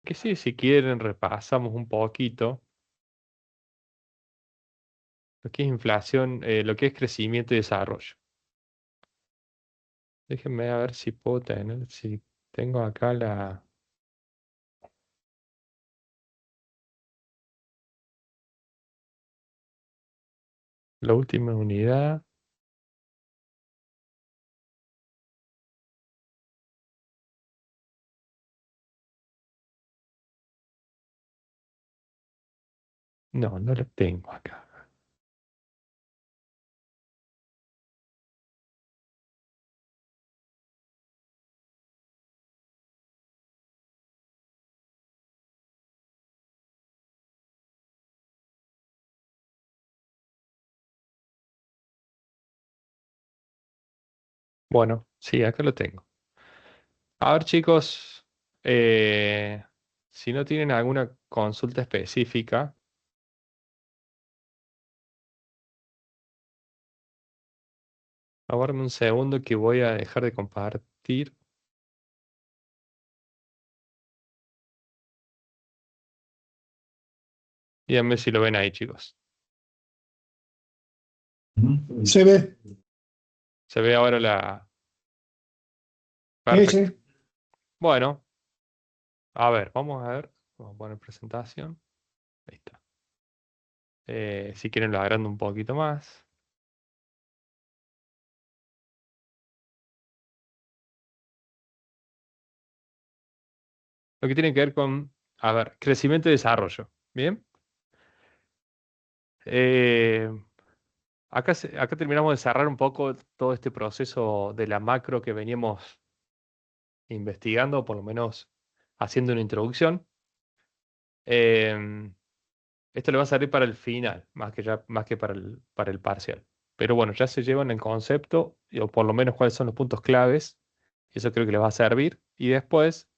Que sí, si quieren, repasamos un poquito lo que es inflación, lo que es crecimiento y desarrollo. Déjenme a ver si puedo tener, si tengo acá la última unidad. No, no la tengo acá. Bueno, sí, acá lo tengo. A ver, chicos, eh, si no tienen alguna consulta específica, aguarden un segundo que voy a dejar de compartir. Díganme si lo ven ahí, chicos. Se ve. Se ve ahora la... Sí, Perfecto. sí. Bueno, a ver, vamos a ver. Vamos a poner presentación. Ahí está. Si quieren lo agrando un poquito más. Lo que tiene que ver con, a ver, crecimiento y desarrollo. ¿Bien? Eh, acá terminamos de cerrar un poco todo este proceso de la macro que veníamos investigando, por lo menos haciendo una introducción. Em, Esto le va a servir para el final, más que para el parcial. Pero bueno, ya se llevan el concepto, o por lo menos cuáles son los puntos claves. Eso creo que les va a servir. Y después,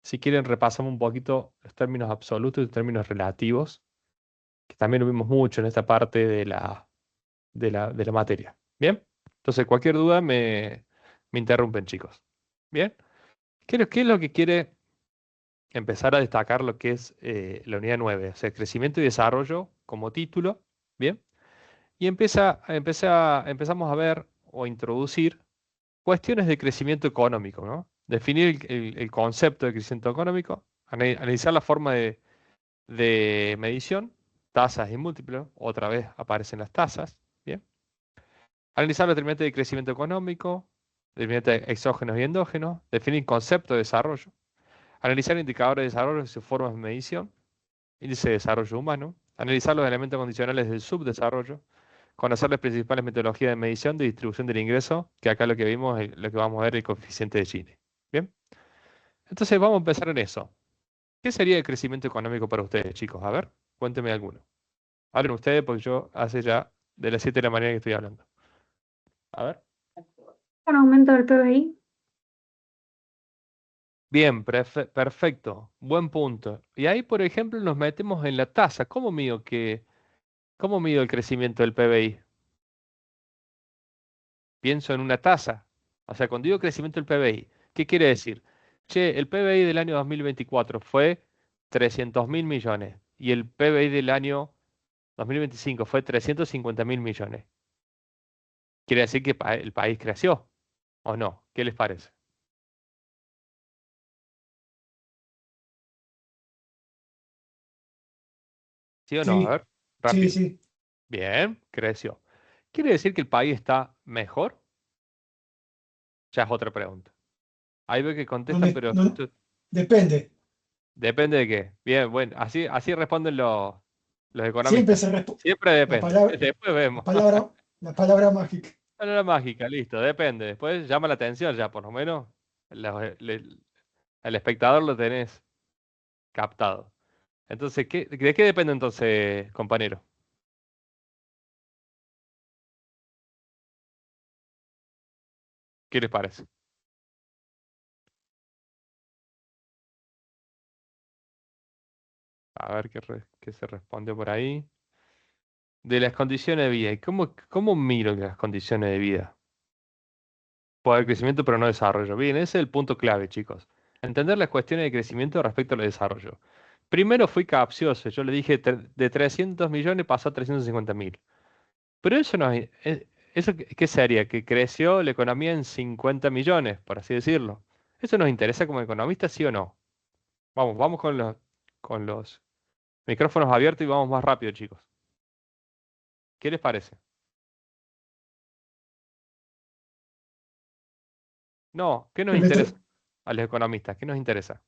si quieren, repasamos un poquito los términos absolutos y los términos relativos, que también lo vimos mucho en esta parte de la materia. ¿Bien? Entonces, cualquier duda me interrumpen, chicos. ¿Bien? Qué es lo que quiere empezar a destacar lo que es la unidad 9, o sea, crecimiento y desarrollo como título? ¿Bien? Y empezamos a ver o introducir cuestiones de crecimiento económico, ¿no? Definir el concepto de crecimiento económico, analizar la forma de medición, tasas y múltiplos, otra vez aparecen las tasas, ¿bien? Analizar los determinantes de crecimiento económico, determinantes exógenos y endógenos, definir concepto de desarrollo, analizar indicadores de desarrollo y sus formas de medición, índice de desarrollo humano, analizar los elementos condicionales del subdesarrollo, conocer las principales metodologías de medición de distribución del ingreso, que acá lo que vimos es lo que vamos a ver, el coeficiente de Gini. Bien, entonces vamos a empezar en eso. ¿Qué sería el crecimiento económico para ustedes, chicos? A ver, cuéntenme alguno. Hablen ustedes porque yo hace ya de las 7 de la mañana que estoy hablando. A ver. Un aumento del PBI. Bien, perfecto. Buen punto. Y ahí, por ejemplo, nos metemos en la tasa. ¿Cómo mido el crecimiento del PBI? Pienso en una tasa. O sea, cuando digo crecimiento del PBI, ¿qué quiere decir? Che, el PBI del año 2024 fue 300.000 millones y el PBI del año 2025 fue 350.000 millones. ¿Quiere decir que el país creció o no? ¿Qué les parece? ¿Sí o no? A Sí, ver, sí, rápido. sí. Bien, creció. ¿Quiere decir que el país está mejor? Ya es otra pregunta. Ahí veo que No, contestan, pero no, depende. depende de qué. Bien, bueno, así responden los Siempre economistas. se Siempre la depende. palabra, Después vemos. la palabra mágica. Palabra mágica, listo, depende. Después llama la atención ya, por lo menos. El espectador lo tenés captado. Entonces, ¿de qué depende entonces, compañero? ¿Qué les parece? A ver qué se responde por ahí. De las condiciones de vida. ¿Y cómo miro las condiciones de vida? Puede haber crecimiento, pero no desarrollo. Bien, ese es el punto clave, chicos. Entender las cuestiones de crecimiento respecto al desarrollo. Primero fui capcioso, yo le dije de 300 millones pasó a 350.000. Pero eso no es, ¿eso qué sería? Que creció la economía en 50 millones, por así decirlo. ¿Eso nos interesa como economistas, sí o no? Vamos con los micrófonos abiertos y vamos más rápido, chicos. ¿Qué les parece? No, ¿qué nos interesa a los economistas? ¿Qué nos interesa?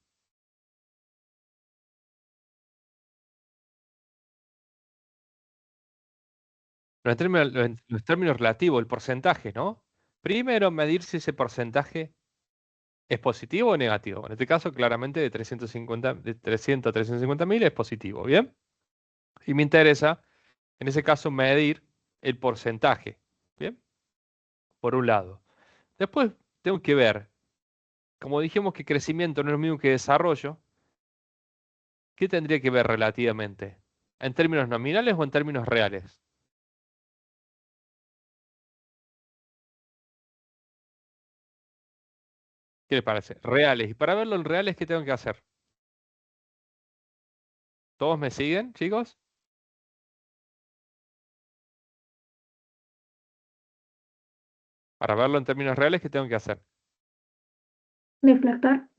Los términos relativos, el porcentaje, ¿no? Primero, medir si ese porcentaje es positivo o negativo. En este caso, claramente de 350, de 300 a 350.000 es positivo, ¿bien? Y me interesa, en ese caso, medir el porcentaje, ¿bien? Por un lado. Después, tengo que ver, como dijimos que crecimiento no es lo mismo que desarrollo, ¿qué tendría que ver relativamente? ¿En términos nominales o en términos reales? ¿Qué les parece? Reales. Y para verlo en reales, ¿qué tengo que hacer? ¿Todos me siguen, chicos? Para verlo en términos reales, ¿qué tengo que hacer? Deflactar.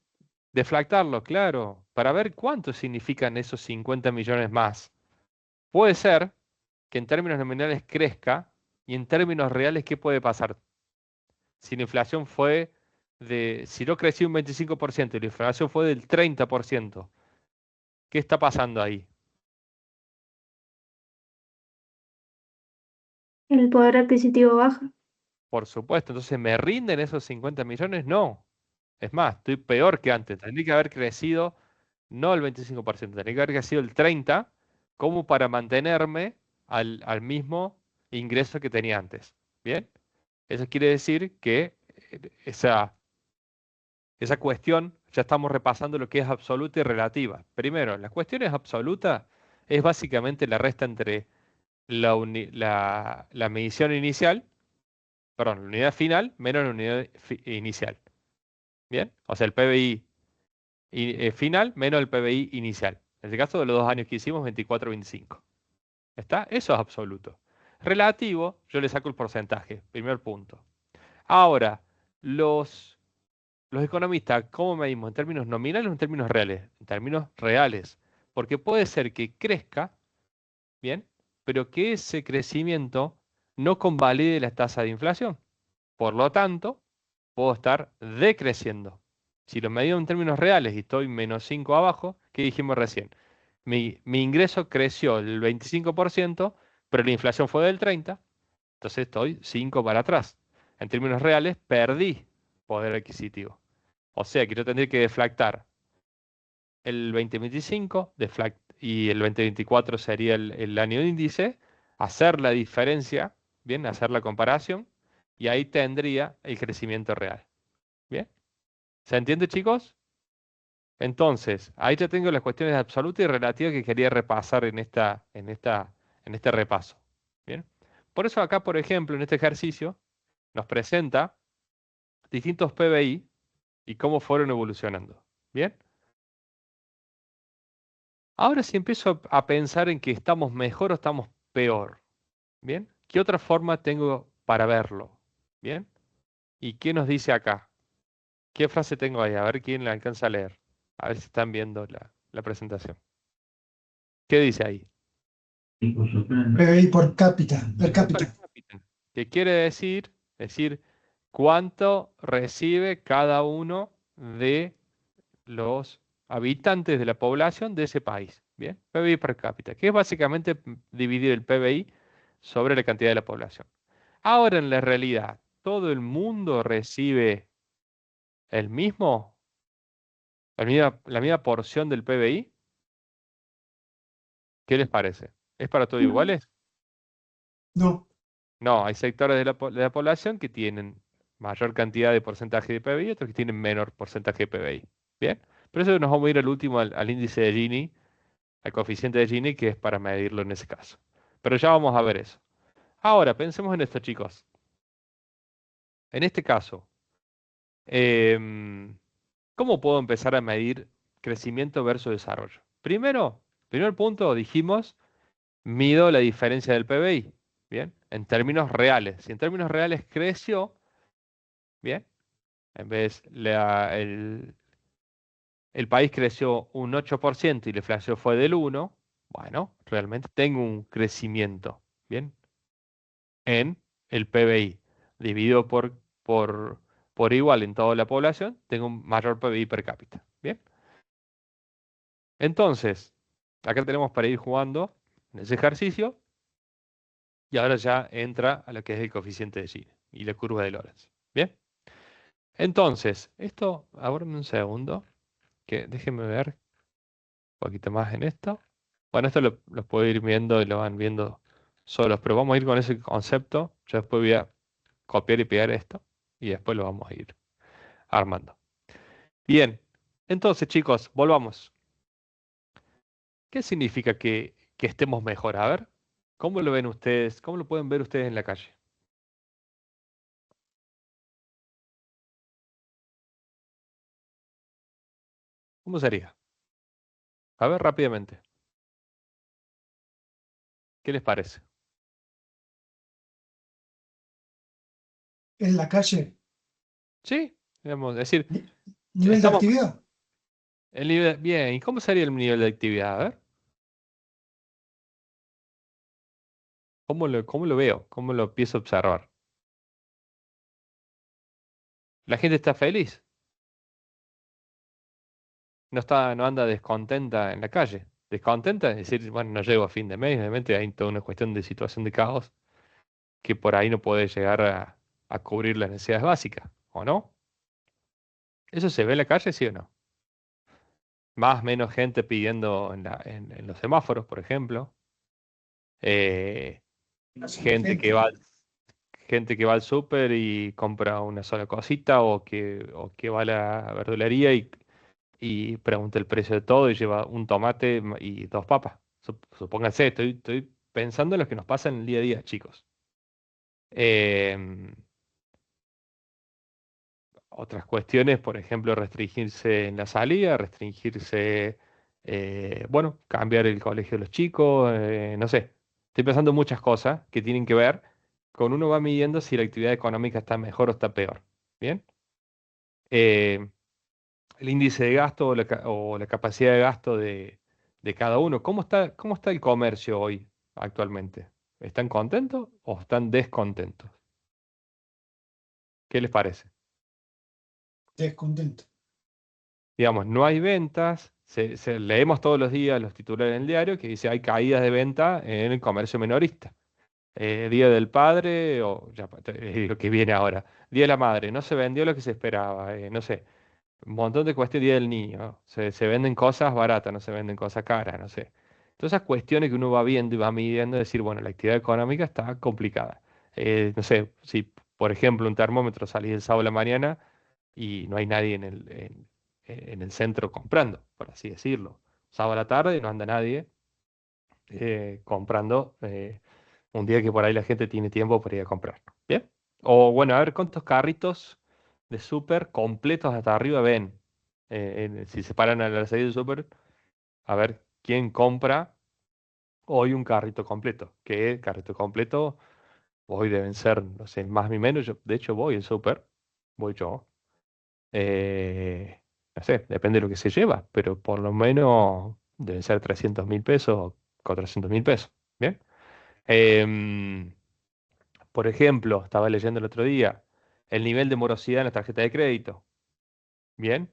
Deflactarlo, claro, para ver cuánto significan esos 50 millones más. Puede ser que en términos nominales crezca y en términos reales, ¿qué puede pasar? Si la inflación fue si no creció un 25% y la inflación fue del 30%, ¿qué está pasando ahí? El poder adquisitivo baja. Por supuesto, entonces ¿me rinden esos 50 millones? No. Es más, estoy peor que antes. Tendría que haber crecido no el 25%, tendría que haber crecido el 30% como para mantenerme al mismo ingreso que tenía antes. ¿Bien? Eso quiere decir que esa cuestión ya estamos repasando lo que es absoluta y relativa. Primero, las cuestiones absolutas es básicamente la resta entre la medición inicial, perdón, la unidad final menos la unidad inicial. ¿Bien? O sea, el PBI final menos el PBI inicial. En este caso de los 2 años que hicimos, 24-25. ¿Está? Eso es absoluto. Relativo, yo le saco el porcentaje, primer punto. Ahora, los economistas, ¿cómo medimos? ¿En términos nominales o en términos reales? En términos reales. Porque puede ser que crezca, ¿bien? Pero que ese crecimiento no convalide la tasa de inflación. Por lo tanto, puedo estar decreciendo. Si lo medimos en términos reales y estoy menos 5 abajo, ¿qué dijimos recién? Mi ingreso creció el 25%, pero la inflación fue del 30%, entonces estoy 5 para atrás. En términos reales, perdí poder adquisitivo. O sea que yo tendría que deflactar el 2025 y el 2024 sería el año índice, hacer la diferencia, bien, hacer la comparación, y ahí tendría el crecimiento real. ¿Bien? ¿Se entiende, chicos? Entonces, ahí ya tengo las cuestiones absolutas y relativas que quería repasar en este repaso. ¿Bien? Por eso acá, por ejemplo, en este ejercicio, nos presenta distintos PBI y cómo fueron evolucionando. ¿Bien? Ahora si empiezo a pensar en que estamos mejor o estamos peor. ¿Bien? ¿Qué otra forma tengo para verlo? ¿Bien? ¿Y qué nos dice acá? ¿Qué frase tengo ahí? A ver quién la alcanza a leer. A ver si están viendo la presentación. ¿Qué dice ahí? PBI por cápita, per Per cápita. cápita. ¿Qué quiere decir cuánto recibe cada uno de los habitantes de la población de ese país. Bien, PBI per cápita, que es básicamente dividir el PBI sobre la cantidad de la población. Ahora en la realidad, ¿todo el mundo recibe el mismo, la misma porción del PBI? ¿Qué les parece? ¿Es para todos No. iguales? No, No, hay sectores de la población que tienen mayor cantidad de porcentaje de PBI y otros que tienen menor porcentaje de PBI. Bien, por eso nos vamos a ir al último, al índice de Gini, al coeficiente de Gini, que es para medirlo en ese caso. Pero ya vamos a ver eso. Ahora, pensemos en esto, chicos. En este caso, em, ¿Cómo puedo empezar a medir crecimiento versus desarrollo? Primer punto, dijimos, mido la diferencia del PBI. Bien, en términos reales. Si en términos reales creció, bien, en vez el país creció un 8% y la inflación fue del 1, bueno, realmente tengo un crecimiento, bien, en el PBI. Dividido por igual en toda la población, tengo un mayor PBI per cápita. Bien. Entonces, acá tenemos para ir jugando en ese ejercicio y ahora ya entra a lo que es el coeficiente de Gini y la curva de Lorenz. Bien. Entonces, esto, abórame un segundo, que déjenme ver un poquito más en esto. Bueno, esto lo puedo ir viendo y lo van viendo solos, pero vamos a ir con ese concepto. Yo después voy a copiar y pegar esto y después lo vamos a ir armando. Bien, entonces chicos, volvamos. ¿Qué significa que estemos mejor? A ver, ¿cómo lo ven ustedes? ¿Cómo lo pueden ver ustedes en la calle? ¿Cómo sería? A ver, rápidamente. ¿Qué les parece? En la calle, Sí, digamos, es decir, ni- nivel de estamos actividad, el nivel, bien, ¿y cómo sería el nivel de actividad? A ver, cómo lo veo? ¿Cómo lo empiezo a observar? La gente está feliz, no anda descontenta en la calle. Descontenta, es decir, bueno, no llego a fin de mes, obviamente hay toda una cuestión de situación de caos que por ahí no puede llegar a cubrir las necesidades básicas, ¿o no? ¿Eso se ve en la calle, sí o no? Más o menos gente pidiendo en los semáforos, por ejemplo. Eh, gente que gente. va, gente que va al súper y compra una sola cosita o que va a la verdulería y pregunta el precio de todo y lleva un tomate y dos papas. Supónganse, estoy pensando en lo que nos pasa en el día a día, chicos. Em, Otras cuestiones, por ejemplo, restringirse en la salida, restringirse, bueno, cambiar el colegio de los chicos, no sé. Estoy pensando en muchas cosas que tienen que ver con uno va midiendo si la actividad económica está mejor o está peor. ¿Bien? Eh, el índice de gasto o la capacidad de gasto de cada uno. ¿Cómo está el comercio hoy, actualmente? ¿Están contentos o están descontentos? ¿Qué les parece? Descontento. Digamos, no hay ventas. Leemos todos los días los titulares en el diario que dice hay caídas de venta en el comercio minorista. Día del Padre, o ya, lo que viene ahora. Día de la Madre, no se vendió lo que se esperaba. No sé, un montón de cuestiones. Día del Niño. Se venden cosas baratas, no se venden cosas caras, no sé. Todas esas cuestiones que uno va viendo y va midiendo, decir, bueno, la actividad económica está complicada. No sé, si por ejemplo un termómetro salís el sábado a la mañana y no hay nadie en el centro comprando, por así decirlo. Sábado a la tarde no anda nadie comprando un día que por ahí la gente tiene tiempo para ir a comprar. ¿Bien? O bueno, a ver cuántos carritos de súper completos hasta arriba ven. Si se paran a la salida del súper, a ver quién compra hoy un carrito completo. ¿Qué carrito completo? Hoy deben ser, no sé, más ni menos. Yo, de hecho, voy al súper, voy yo. No sé, depende de lo que se lleva, pero por lo menos deben ser 300.000 pesos o 400.000 pesos. ¿Bien? Em, por ejemplo, estaba leyendo el otro día el nivel de morosidad en la tarjeta de crédito. ¿Bien?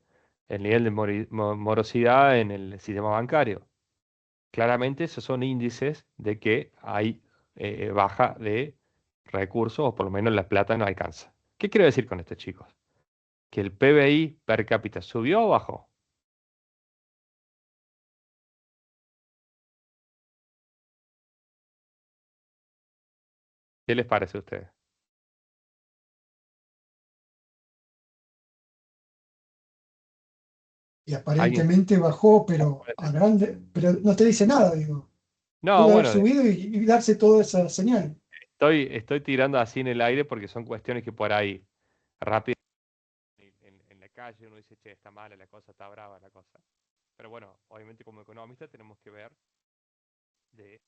El nivel de morosidad en el sistema bancario. Claramente esos son índices de que hay baja de recursos o por lo menos la plata no alcanza. ¿Qué quiero decir con esto, chicos? ¿Que el PBI per cápita subió o bajó? ¿Qué les parece a ustedes? Y ¿Alguien? aparentemente bajó, pero a grande, pero no te dice nada, digo. No, Pudo haber bueno, subido y darse toda esa señal. estoy tirando así en el aire porque son cuestiones que por ahí rápido en la calle uno dice, che, está mala la cosa, está brava la cosa. Pero bueno, obviamente como economista tenemos que ver de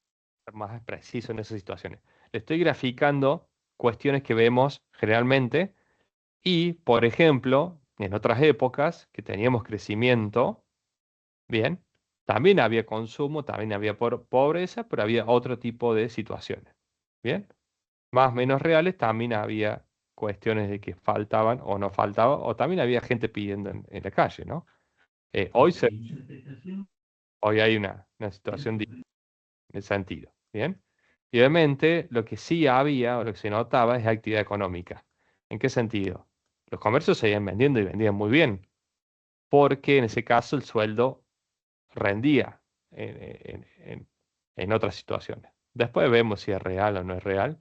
ser más preciso en esas situaciones. Le estoy graficando cuestiones que vemos generalmente y, por ejemplo, en otras épocas que teníamos crecimiento, bien, también había consumo, también había pobreza, pero había otro tipo de situaciones. Bien, más o menos reales, también había cuestiones de que faltaban o no faltaba, o también había gente pidiendo en la calle, ¿no? Hoy, hoy hay una situación en ese sentido, ¿bien? Y obviamente lo que sí había, o lo que se notaba, es actividad económica. ¿En qué sentido? Los comercios seguían vendiendo y vendían muy bien, porque en ese caso el sueldo rendía en otras situaciones. Después vemos si es real o no es real,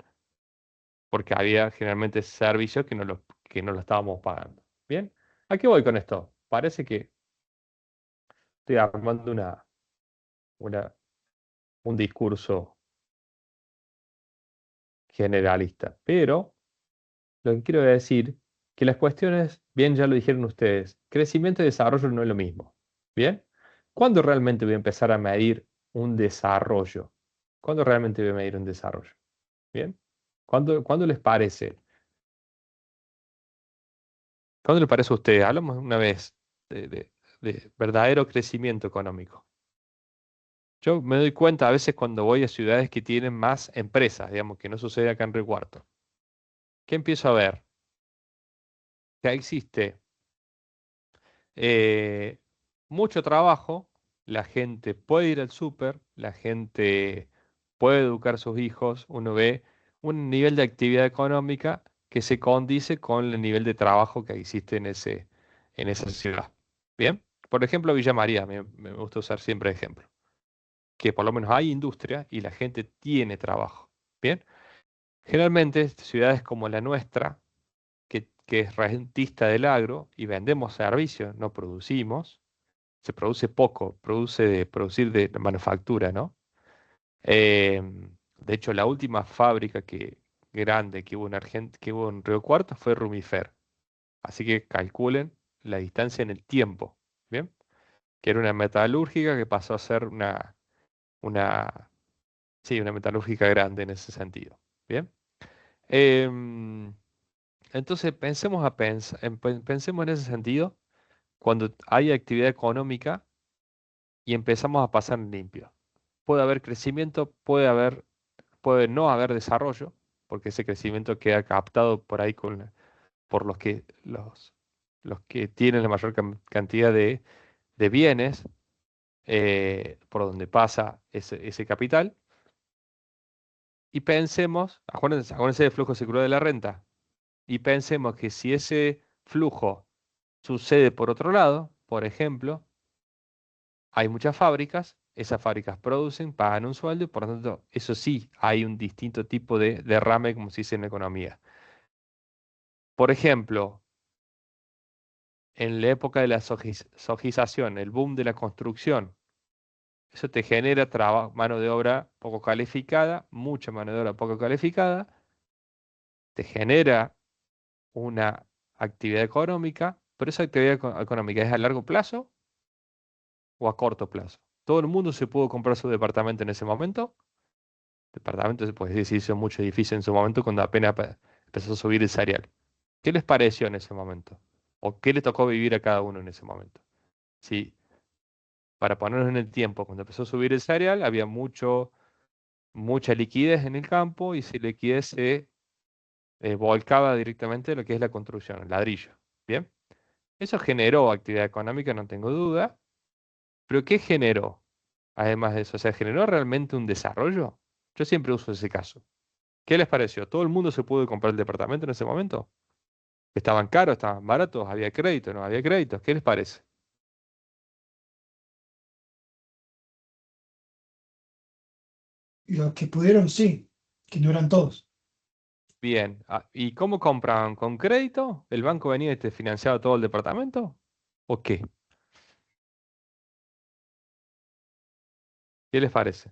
porque había generalmente servicios que no lo estábamos pagando. ¿Bien? ¿A qué voy con esto? Parece que estoy armando una, un discurso generalista, pero lo que quiero decir que las cuestiones, bien ya lo dijeron ustedes, crecimiento y desarrollo no es lo mismo. ¿Bien? ¿Cuándo realmente voy a empezar a medir un desarrollo? ¿Cuándo realmente voy a medir un desarrollo? ¿Bien? ¿Cuándo les parece? ¿Cuándo les parece a ustedes? Hablamos una vez de verdadero crecimiento económico. Yo me doy cuenta a veces cuando voy a ciudades que tienen más empresas, digamos, que no sucede acá en Río Cuarto. ¿Qué empiezo a ver? Que existe eh, mucho trabajo, la gente puede ir al súper, la gente puede educar a sus hijos, uno ve un nivel de actividad económica que se condice con el nivel de trabajo que existe en esa ciudad. Bien, por ejemplo, Villa María, me gusta usar siempre ejemplo, que por lo menos hay industria y la gente tiene trabajo. Bien, generalmente ciudades como la nuestra, que es rentista del agro y vendemos servicios, no producimos, se produce poco, producir de manufactura, ¿no? De hecho, la última fábrica grande que hubo que hubo en Río Cuarto fue Rumifer. Así que calculen la distancia en el tiempo, ¿bien? Que era una metalúrgica que pasó a ser una, sí, una metalúrgica grande en ese sentido, ¿bien? Em, entonces, pensemos en ese sentido cuando hay actividad económica y empezamos a pasar en limpio. Puede haber crecimiento, puede no haber desarrollo, porque ese crecimiento queda captado por ahí por los que tienen la mayor cantidad de bienes por donde pasa ese capital. Y pensemos, acuérdense del flujo circular de la renta, y pensemos que si ese flujo sucede por otro lado, por ejemplo, hay muchas fábricas, esas fábricas producen, pagan un sueldo y por lo tanto, eso sí, hay un distinto tipo de derrame, como se dice en la economía. Por ejemplo, en la época de la sojización, el boom de la construcción, eso te genera mano de obra poco calificada, mucha mano de obra poco calificada, te genera una actividad económica, pero esa actividad económica es a largo plazo o a corto plazo. Todo el mundo se pudo comprar su departamento en ese momento. Departamento se hizo mucho edificio en su momento cuando apenas empezó a subir el cereal. ¿Qué les pareció en ese momento? ¿O qué le tocó vivir a cada uno en ese momento? Sí, para ponernos en el tiempo, cuando empezó a subir el cereal, había mucha liquidez en el campo y esa liquidez se volcaba directamente en lo que es la construcción, el ladrillo. Bien, eso generó actividad económica, no tengo duda, pero ¿qué generó? Además de eso, o sea, ¿generó realmente un desarrollo? Yo siempre uso ese caso. ¿Qué les pareció? ¿Todo el mundo se pudo comprar el departamento en ese momento? ¿Estaban caros, estaban baratos, había crédito, no había crédito? ¿Qué les parece? Y los que pudieron, sí, que no eran todos. Bien. ¿Y cómo compraban? ¿Con crédito? ¿El banco venía y te financiaba todo el departamento? ¿O qué? ¿Qué les parece?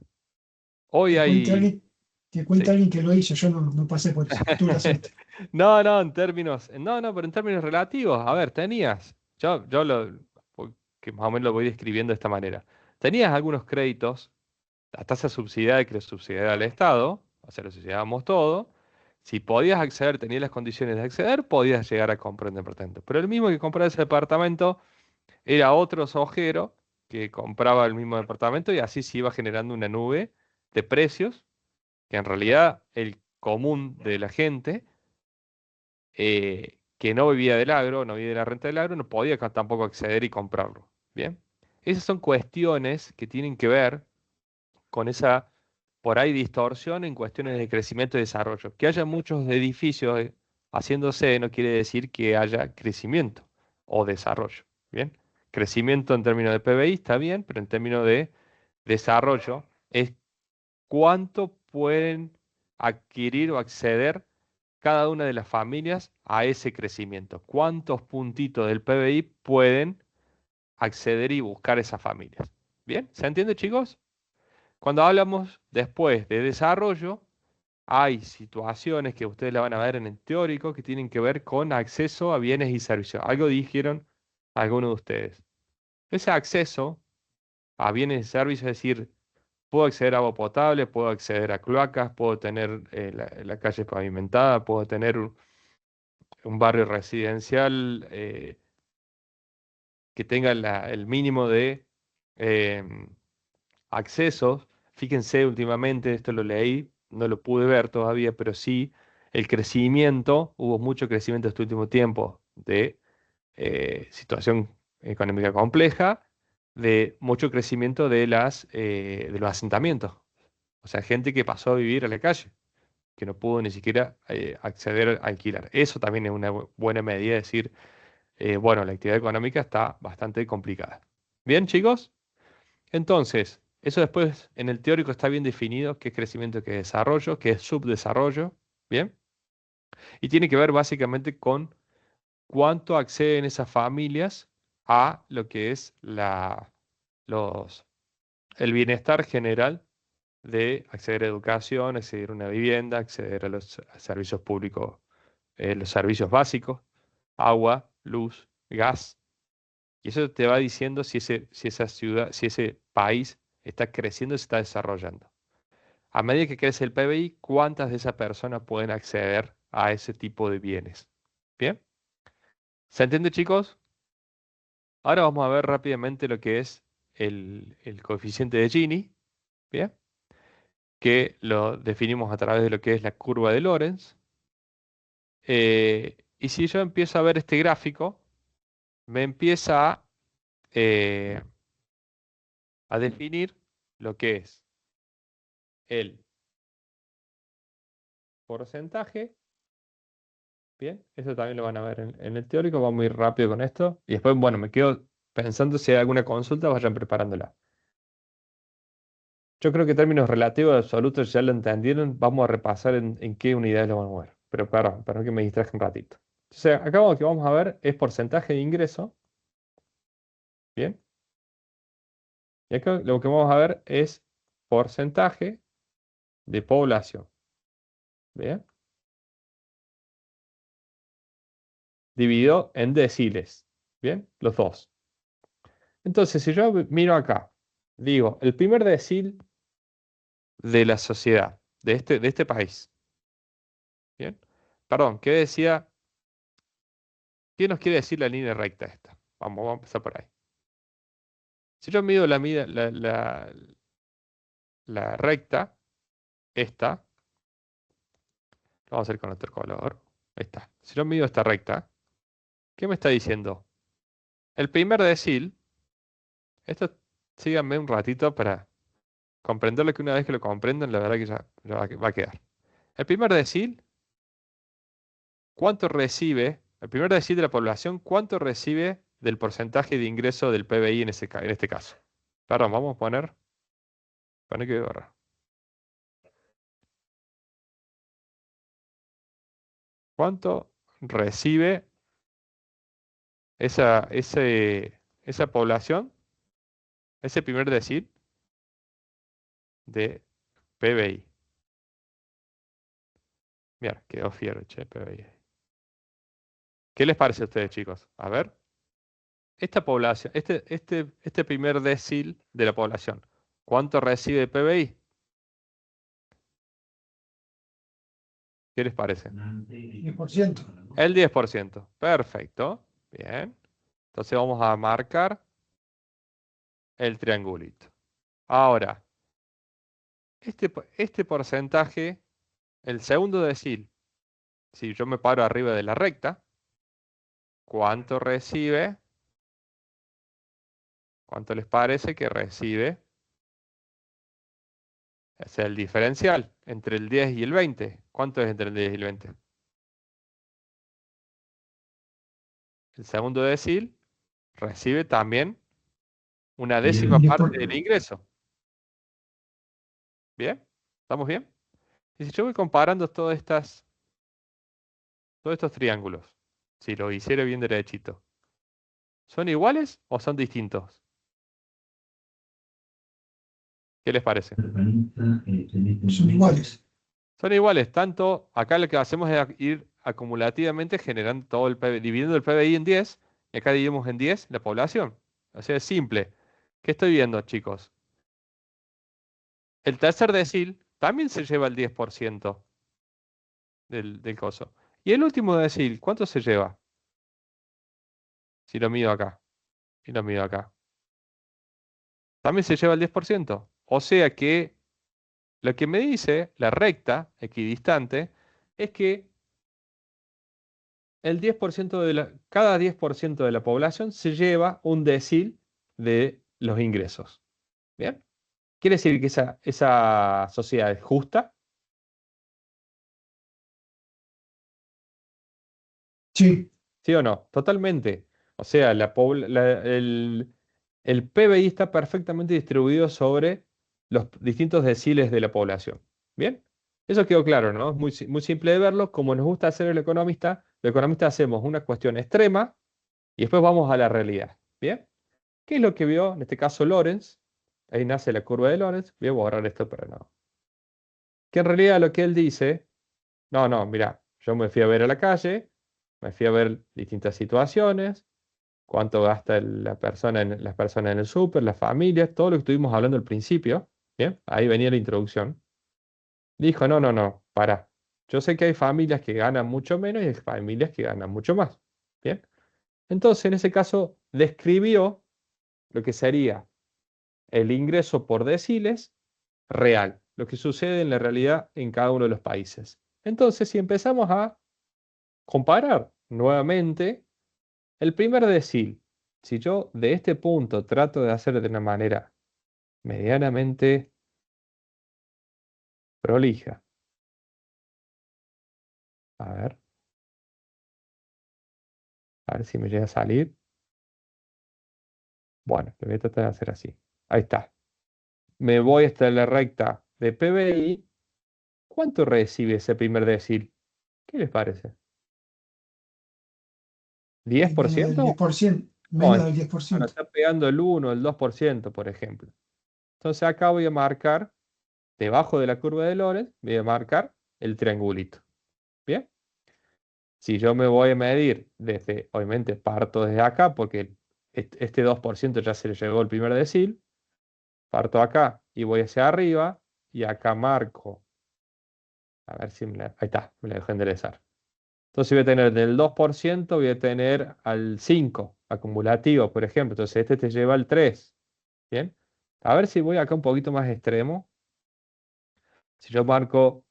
Hoy Te cuente hay... alguien, te cuenta Sí. alguien que lo hizo, yo no pasé por eso. Tuve la suerte. No, no, pero en términos relativos, a ver, tenías que más o menos lo voy describiendo de esta manera. Tenías algunos créditos, la tasa subsidiada que lo subsidiaba el Estado, o sea, lo subsidiábamos todo. Si podías acceder, tenías las condiciones de acceder, podías llegar a comprar un departamento. Pero el mismo que compraba ese departamento era otro sojero que compraba el mismo departamento y así se iba generando una nube de precios que en realidad el común de la gente que no vivía del agro, no vivía de la renta del agro, no podía tampoco acceder y comprarlo. Bien, esas son cuestiones que tienen que ver con esa, por ahí, distorsión en cuestiones de crecimiento y desarrollo. Que haya muchos edificios haciéndose no quiere decir que haya crecimiento o desarrollo. Bien, crecimiento en términos de PBI está bien, pero en términos de desarrollo es cuánto pueden adquirir o acceder cada una de las familias a ese crecimiento. ¿Cuántos puntitos del PBI pueden acceder y buscar esas familias? ¿Bien? ¿Se entiende, chicos? Cuando hablamos después de desarrollo, hay situaciones que ustedes la van a ver en el teórico que tienen que ver con acceso a bienes y servicios. Algo dijeron algunos de ustedes. Ese acceso a bienes y servicios, es decir, puedo acceder a agua potable, puedo acceder a cloacas, puedo tener la calle pavimentada, puedo tener un barrio residencial que tenga el mínimo de em, accesos. Fíjense, últimamente, esto lo leí, no lo pude ver todavía, pero sí el crecimiento, hubo mucho crecimiento este último tiempo de situación económica compleja, de mucho crecimiento de los asentamientos. O sea, gente que pasó a vivir a la calle, que no pudo ni siquiera acceder a alquilar. Eso también es una buena medida, de decir, bueno, la actividad económica está bastante complicada. Bien, chicos. Entonces, eso después en el teórico está bien definido, qué es crecimiento, qué es desarrollo, qué es subdesarrollo. Bien. Y tiene que ver básicamente con cuánto acceden esas familias a lo que es los, el bienestar general de acceder a educación, acceder a una vivienda, acceder a los servicios públicos, los servicios básicos, agua, luz, gas. Y eso te va diciendo si esa ciudad, si ese país está creciendo, se está desarrollando. A medida que crece el PBI, ¿cuántas de esas personas pueden acceder a ese tipo de bienes? ¿Bien? ¿Se entiende, chicos? Ahora vamos a ver rápidamente lo que es el coeficiente de Gini, ¿bien? Que lo definimos a través de lo que es la curva de Lorenz. Y si yo empiezo a ver este gráfico, me empieza eh, a definir lo que es el porcentaje. Bien, eso también lo van a ver en el teórico, va muy rápido con esto. Y después, bueno, me quedo pensando si hay alguna consulta, vayan preparándola. Yo creo que términos relativos absolutos ya lo entendieron. Vamos a repasar en qué unidades lo vamos a ver. Pero perdón que me distraje un ratito. Entonces, acá lo que vamos a ver es porcentaje de ingreso. Bien. Y acá lo que vamos a ver es porcentaje de población. Bien. Dividido en deciles. Bien. Los dos. Entonces, si yo miro acá, digo, el primer decil de la sociedad, de este país. Bien. Perdón, ¿qué decía? ¿Qué nos quiere decir la línea recta esta? Vamos a empezar por ahí. Si yo mido la recta, esta, lo vamos a hacer con otro color. Ahí está. Si yo mido esta recta, ¿qué me está diciendo? El primer decil, esto síganme un ratito para comprenderlo, que una vez que lo comprendan, la verdad que ya va a quedar. El primer decil, ¿cuánto recibe? El primer decil de la población, ¿cuánto recibe del porcentaje de ingreso del PBI en en este caso? Perdón, vamos a poner que borrar. ¿Cuánto recibe esa población, ese primer decil de PBI? Mira, quedó fiero, che, PBI. ¿Qué les parece a ustedes, chicos? A ver. esta población, este primer decil de la población, ¿cuánto recibe de PBI? ¿Qué les parece? 10%. El 10%. Perfecto. Bien. Entonces vamos a marcar el triangulito. Ahora, este porcentaje, el segundo decil, si yo me paro arriba de la recta, ¿cuánto recibe? ¿Cuánto les parece que recibe? Es el diferencial entre el 10 y el 20. ¿Cuánto es entre el 10 y el 20? El segundo decil recibe también una décima Un parte 10%. del ingreso. ¿Bien? ¿Estamos bien? Y si yo voy comparando todos estos triángulos, si lo hiciera bien derechito, ¿son iguales o son distintos? ¿Qué les parece? Son iguales. Son iguales, tanto acá lo que hacemos es ir acumulativamente generando todo el PBI, dividiendo el PBI en 10, y acá dividimos en 10 la población. O sea, es simple. ¿Qué estoy viendo, chicos? El tercer decil también se lleva el 10% del coso. Y el último decil, ¿cuánto se lleva? Si lo mido acá y lo mido acá. También se lleva el 10%. O sea que lo que me dice la recta equidistante es que el 10% cada 10% de la población se lleva un decil de los ingresos. ¿Bien? ¿Quiere decir que esa sociedad es justa? Sí, ¿Sí o no? Totalmente. O sea, el PBI está perfectamente distribuido sobre los distintos deciles de la población. ¿Bien? Eso quedó claro, ¿no? Es muy simple de verlo. Como nos gusta hacer el economista, los economistas hacemos una cuestión extrema y después vamos a la realidad. ¿Bien? ¿Qué es lo que vio, en este caso, Lorenz? Ahí nace la curva de Lorenz. Voy a borrar esto para no. Que en realidad lo que él dice, no, no, mira, yo me fui a ver a la calle, me fui a ver distintas situaciones, cuánto gasta las personas en el súper, las familias, todo lo que estuvimos hablando al principio. Bien, ahí venía la introducción. Dijo, no, no, no, para. Yo sé que hay familias que ganan mucho menos y hay familias que ganan mucho más. Bien. Entonces, en ese caso, describió lo que sería el ingreso por deciles real, lo que sucede en la realidad en cada uno de los países. Entonces, si empezamos a comparar nuevamente el primer decil, si yo de este punto trato de hacer de una manera medianamente prolija, a a ver si me llega a salir. Bueno, lo voy a tratar de hacer así. Ahí está. Me voy hasta la recta de PBI. ¿Cuánto recibe ese primer decil? ¿Qué les parece? ¿Diez por menos del ciento? 10%. No, Menos del bueno, 10%. está pegando el 1, el 2%, por ejemplo. Entonces acá voy a marcar, debajo de la curva de Lorenz, voy a marcar el triangulito. ¿Bien? Si yo me voy a medir desde, obviamente parto desde acá, porque este 2% ya se le llegó el primer decil, parto acá y voy hacia arriba, y acá marco, a ver si ahí está, me la dejo enderezar. Entonces voy a tener del 2%, voy a tener al 5 acumulativo, por ejemplo. Entonces este te lleva al 3. ¿Bien? A ver si voy acá un poquito más extremo. Si yo marco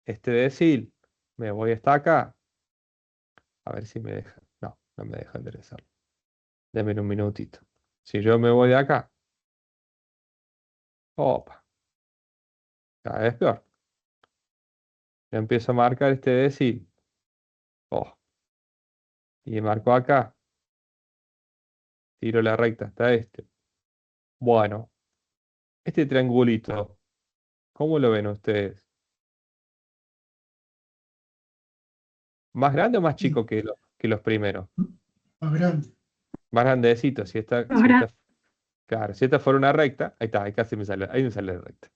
este decil, me voy hasta acá. A ver si me deja. No, no me deja enderezar. Deme un minutito. Si yo me voy de acá, opa, cada vez peor. Yo empiezo a marcar este decil. Oh, y marco acá. Tiro la recta hasta este. Bueno, este triangulito, ¿cómo lo ven ustedes? ¿Más grande o más Sí, chico que los primeros? más grande. Más grandecito. Ahora, Claro, si esta fuera una recta, ahí está, ahí casi me sale, ahí me sale la recta.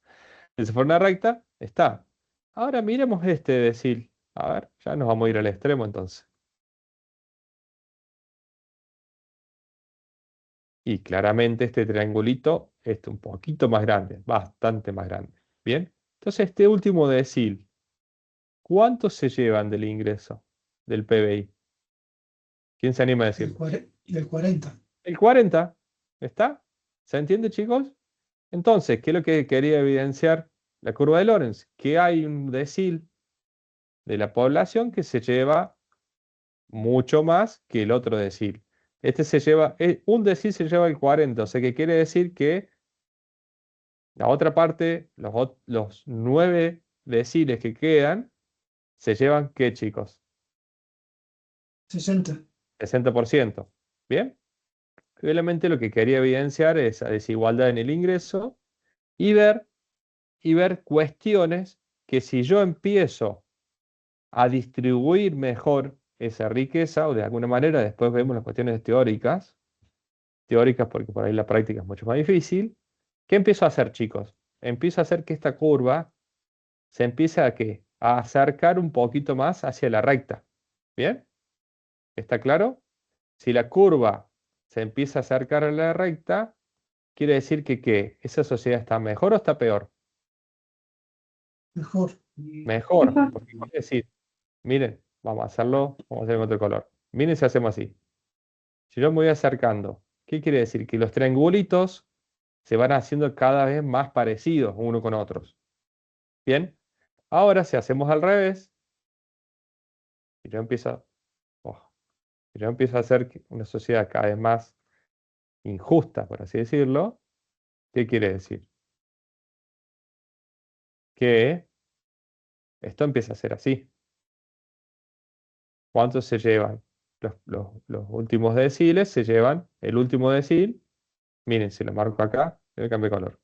Si fuera una recta, está. Ahora miremos este decil. A ver, ya nos vamos a ir al extremo entonces. Y claramente este triangulito es un poquito más grande, bastante más grande. Bien, entonces este último decil, ¿cuántos se llevan del ingreso del PBI? ¿Quién se anima a decirlo? Del 40. El 40, ¿está? ¿Se entiende, chicos? Entonces, ¿qué es lo que quería evidenciar la curva de Lorentz? Que hay un decil de la población que se lleva mucho más que el otro decil. Este se lleva, un decil se lleva el 40, o sea que quiere decir que la otra parte, los 9 deciles que quedan, se llevan, ¿qué, chicos? 60. 60%. ¿Bien? Obviamente lo que quería evidenciar es esa desigualdad en el ingreso y ver cuestiones que si yo empiezo a distribuir mejor esa riqueza, o de alguna manera, después vemos las cuestiones teóricas porque por ahí la práctica es mucho más difícil. ¿Qué empiezo a hacer, chicos? Empiezo a hacer que esta curva se empiece a ¿qué? A acercar un poquito más hacia la recta. ¿Bien? ¿Está claro? Si la curva se empieza a acercar a la recta, quiere decir que ¿qué? ¿Esa sociedad está mejor o está peor? Mejor. Mejor, Mejor. porque quiere decir, miren, vamos a hacerlo, vamos a hacer en otro color. Miren si hacemos así. Si yo me voy acercando, ¿qué quiere decir? Que los triangulitos se van haciendo cada vez más parecidos uno con otros. Bien, ahora si hacemos al revés, si yo empiezo, oh, si yo empiezo a hacer una sociedad cada vez más injusta, por así decirlo, ¿qué quiere decir? Que esto empieza a ser así. ¿Cuántos se llevan? Los últimos deciles se llevan el último decil. Miren, si lo marco acá, le cambio de color.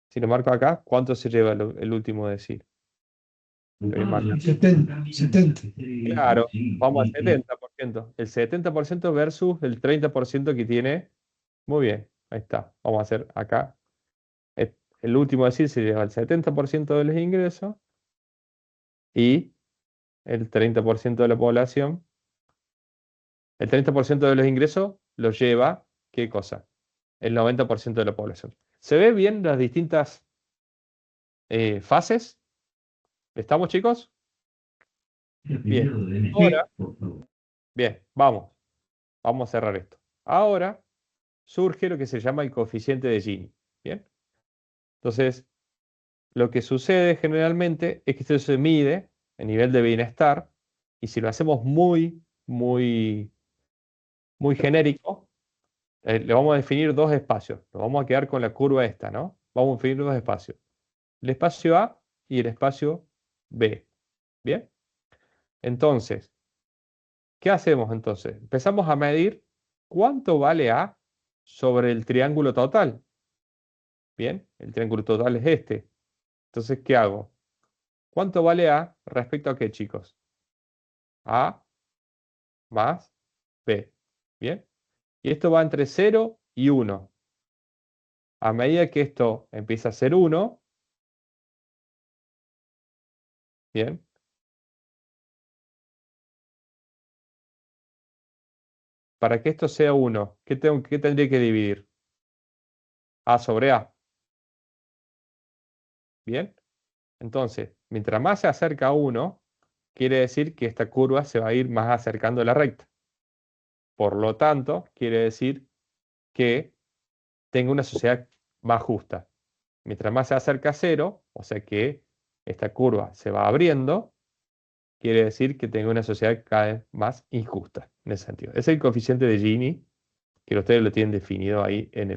Si lo marco acá, ¿cuánto se lleva el último decil? Lo voy a marcar. 70. 70. Claro, vamos al 70%. El 70% versus el 30% que tiene. Muy bien, ahí está. Vamos a hacer acá. El último decil se lleva el 70% de los ingresos y el 30% de la población. El 30% de los ingresos lo lleva, ¿qué cosa? El 90% de la población. ¿Se ve bien las distintas fases? ¿Estamos, chicos? Bien. Sí. Ahora, bien, vamos. Vamos a cerrar esto. Ahora surge lo que se llama el coeficiente de Gini. Bien. Entonces, lo que sucede generalmente es que esto se mide a nivel de bienestar y si lo hacemos muy genérico, le vamos a definir dos espacios. Nos vamos a quedar con la curva esta, ¿no? Vamos a definir dos espacios. El espacio A y el espacio B. ¿Bien? Entonces, ¿qué hacemos entonces? Empezamos a medir cuánto vale A sobre el triángulo total. ¿Bien? El triángulo total es este. Entonces, ¿qué hago? ¿Cuánto vale A respecto a qué, chicos? A más B. ¿Bien? Y esto va entre 0 y 1. A medida que esto empieza a ser 1, ¿bien? Para que esto sea 1, ¿qué tendría que dividir? A sobre A. ¿Bien? Entonces, mientras más se acerca a 1, quiere decir que esta curva se va a ir más acercando a la recta. Por lo tanto, quiere decir que tengo una sociedad más justa. Mientras más se acerca a 0, o sea que esta curva se va abriendo, quiere decir que tengo una sociedad cada vez más injusta, en ese sentido. Es el coeficiente de Gini, que ustedes lo tienen definido ahí en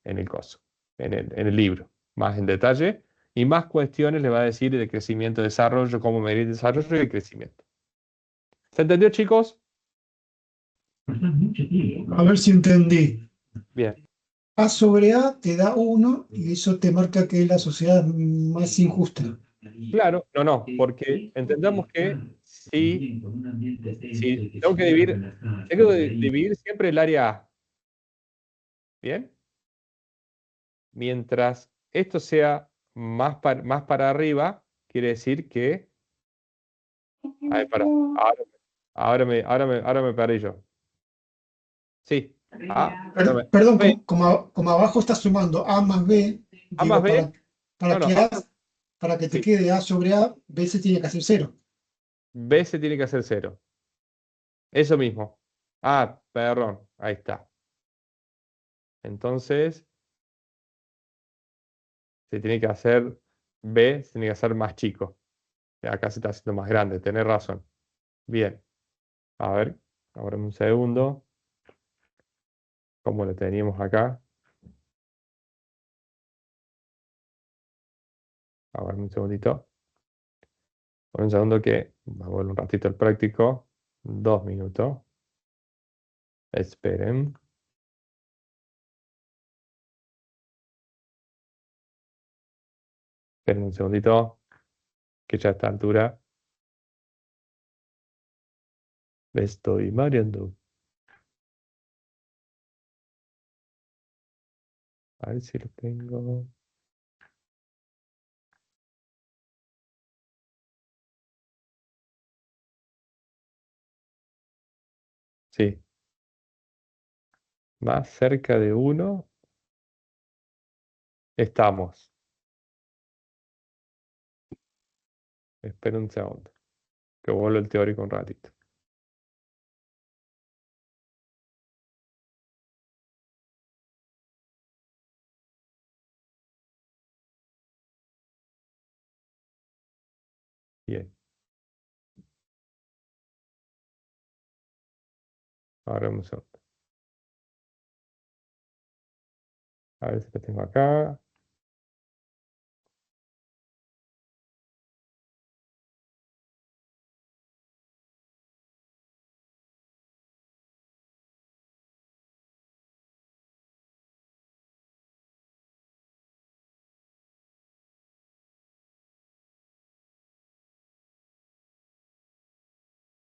el coso, en el libro, más en detalle, y más cuestiones le va a decir de crecimiento, desarrollo, cómo medir el desarrollo y el crecimiento. ¿Se entendió, chicos? A ver si entendí. Bien, A sobre A te da 1 y eso te marca que es la sociedad más injusta. claro, no, porque entendamos que si tengo que dividir siempre el área A, ¿bien? Mientras esto sea más para arriba, quiere decir que... A ver, para. Ahora me perdí yo. Sí, A, Perdón, B, como abajo está sumando A más B, A más digo, B, no, no, para que te sí, quede A sobre A, B se tiene que hacer cero. B se tiene que hacer 0. Eso mismo. Ah, perdón, ahí está. Entonces, se tiene que hacer B, se tiene que hacer más chico. Acá se está haciendo más grande, tenés razón. Bien, a ver, ahora un segundo. ¿Cómo lo teníamos acá? A ver, un segundito. Un segundo que me vuelvo un ratito el práctico. 2 minutos. Esperen. Esperen un segundito, que ya a esta altura me estoy mareando. A ver si lo tengo. Sí, más cerca de 1 estamos. Esperen un segundo, que vuelvo el teórico un ratito. Bien, ahora un segundo. A ver si lo tengo acá.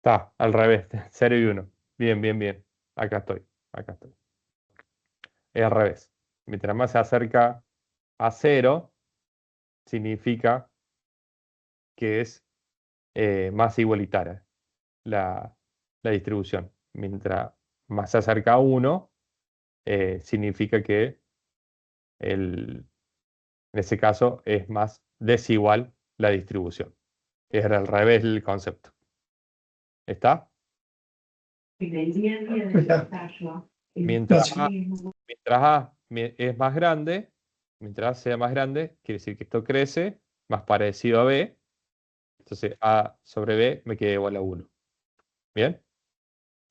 Está, al revés, 0 y 1. Bien, bien, bien. Acá estoy, acá estoy. Es al revés. Mientras más se acerca a 0, significa que es más igualitaria la distribución. Mientras más se acerca a 1, significa que en ese caso es más desigual la distribución. Es al revés el concepto. ¿Está? Mientras Gracias. A es más grande, mientras A sea más grande, quiere decir que esto crece, más parecido a B. Entonces A sobre B me queda igual a 1. ¿Bien?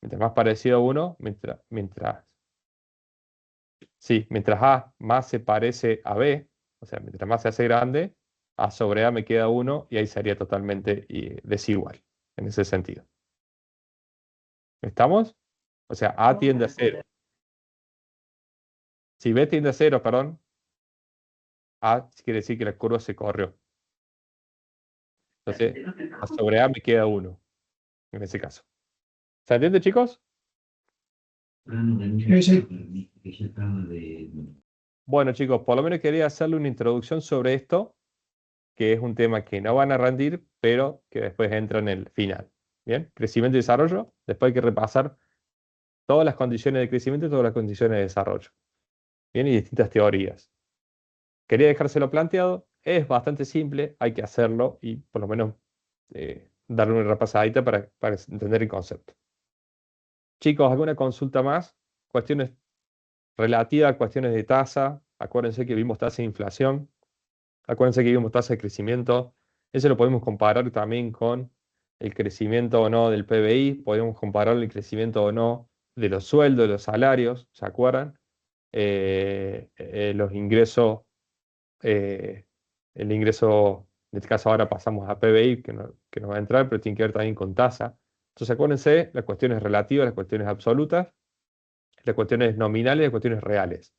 Mientras más parecido a 1, mientras A más se parece a B, o sea, mientras más se hace grande, A sobre A me queda 1 y ahí sería totalmente desigual en ese sentido. ¿Estamos? O sea, A tiende a 0. Si B tiende a 0, perdón, A quiere decir que la curva se corrió. Entonces, A sobre A me queda 1 en ese caso. ¿Se entiende, chicos? Sí, sí. Bueno, chicos, por lo menos quería hacerle una introducción sobre esto, que es un tema que no van a rendir, pero que después entra en el final. Bien, crecimiento y desarrollo. Después hay que repasar todas las condiciones de crecimiento y todas las condiciones de desarrollo. Bien, y distintas teorías. Quería dejárselo planteado. Es bastante simple, hay que hacerlo y por lo menos darle una repasadita para entender el concepto. Chicos, ¿alguna consulta más? Cuestiones relativas a cuestiones de tasa. Acuérdense que vimos tasa de inflación. Acuérdense que vimos tasa de crecimiento. Eso lo podemos comparar también con el crecimiento o no del PBI. Podemos comparar el crecimiento o no de los sueldos, de los salarios. ¿Se acuerdan? Los ingresos, eh, el ingreso, en este caso ahora pasamos a PBI, que no va a entrar, pero tiene que ver también con tasa. Entonces acuérdense las cuestiones relativas, las cuestiones absolutas, las cuestiones nominales y las cuestiones reales.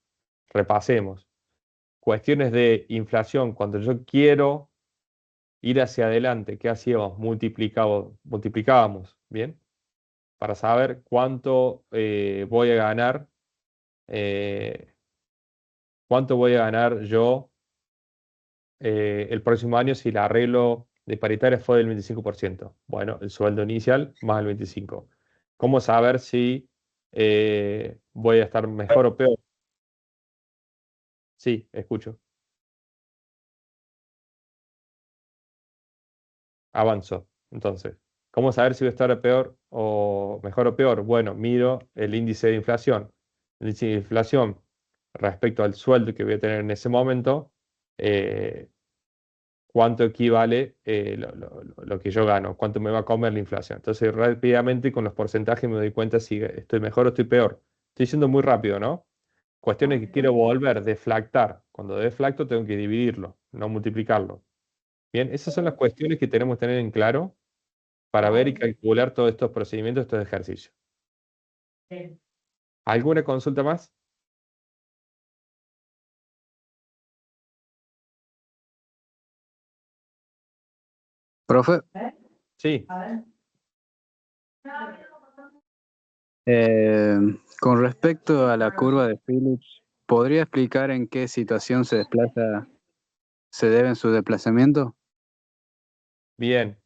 Repasemos. Cuestiones de inflación, cuando yo quiero ir hacia adelante, ¿qué hacíamos? Multiplicábamos, ¿bien? Para saber eh, cuánto voy a ganar yo el próximo año si el arreglo de paritaria fue del 25%. Bueno, el sueldo inicial más el 25%. ¿Cómo saber si voy a estar mejor o peor. Sí, escucho. Avanzo. Entonces, ¿cómo saber si voy a estar peor o mejor o peor? Bueno, miro el índice de inflación. El índice de inflación respecto al sueldo que voy a tener en ese momento, eh, cuánto equivale lo que yo gano, cuánto me va a comer la inflación. Entonces, rápidamente con los porcentajes me doy cuenta si estoy mejor o estoy peor. Estoy yendo muy rápido, ¿no? Cuestiones que quiero volver, deflactar. Cuando deflacto tengo que dividirlo, no multiplicarlo. Bien, esas son las cuestiones que tenemos que tener en claro para ver y calcular todos estos procedimientos, estos ejercicios. ¿Alguna consulta más? Profe, Sí, eh, con respecto a la curva de Phillips, ¿podría explicar en qué situación se deben sus desplazamientos? bien.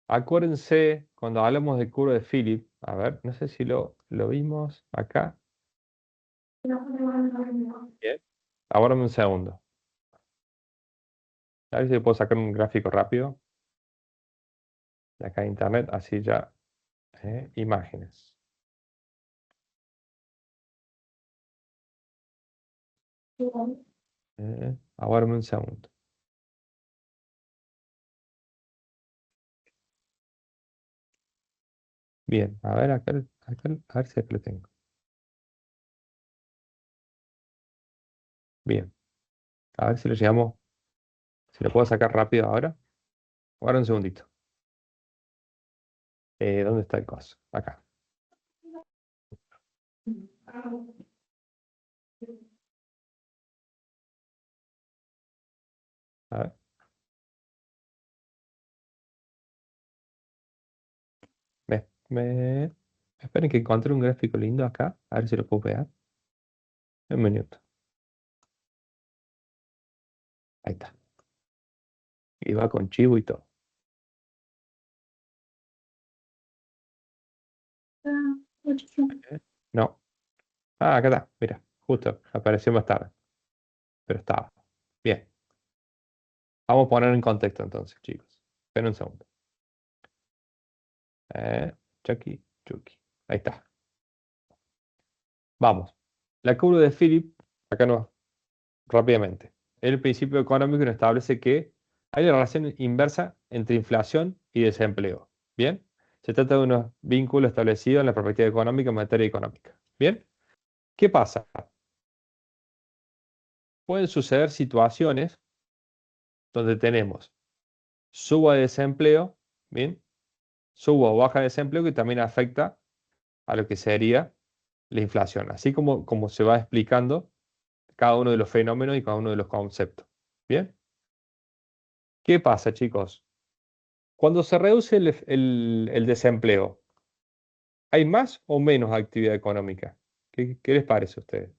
Acuérdense, cuando hablamos de curva de Philip, a ver, no sé si lo vimos acá. Bien. Aguárdame un segundo. A ver si puedo sacar un gráfico rápido de acá de internet, así ya. Imágenes. Aguárdame un segundo. Bien, a ver, a ver si acá lo tengo. Bien, a ver si lo llegamos, si lo puedo sacar rápido ahora. Ahora un segundito. ¿Dónde está el coso? Acá. A ver. Me... Esperen que encontré un gráfico lindo acá. A ver si lo puedo pegar. Un minuto. Ahí está. Y va con chivo y todo. ¿Eh? No. Ah, acá está. Mira, justo. Apareció más tarde. Pero estaba. Bien. Vamos a poner en contexto entonces, chicos. Esperen un segundo. Chucky, Chucky. Ahí está. Vamos. La curva de Philip, acá no, rápidamente. El principio económico nos establece que hay una relación inversa entre inflación y desempleo. ¿Bien? Se trata de unos vínculos establecidos en la perspectiva económica en materia económica. ¿Bien? ¿Qué pasa? Pueden suceder situaciones donde tenemos suba de desempleo, ¿bien? Suba o baja de desempleo que también afecta a lo que sería la inflación, así como se va explicando cada uno de los fenómenos y cada uno de los conceptos. ¿Bien? ¿Qué pasa, chicos? Cuando se reduce el desempleo, ¿hay más o menos actividad económica? ¿Qué les parece a ustedes?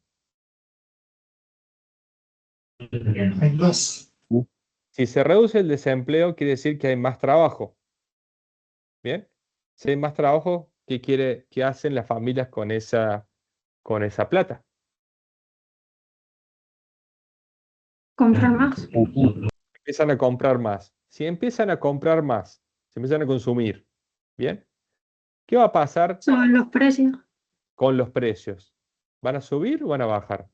Hay más. Si se reduce el desempleo, quiere decir que hay más trabajo. ¿Bien? Si hay más trabajo, ¿qué hacen las familias con esa plata? Comprar más. Empiezan a comprar más. Si empiezan a comprar más, se empiezan a consumir. ¿Bien? ¿Qué va a pasar Suben los precios. con los precios? ¿Van a subir o van a bajar?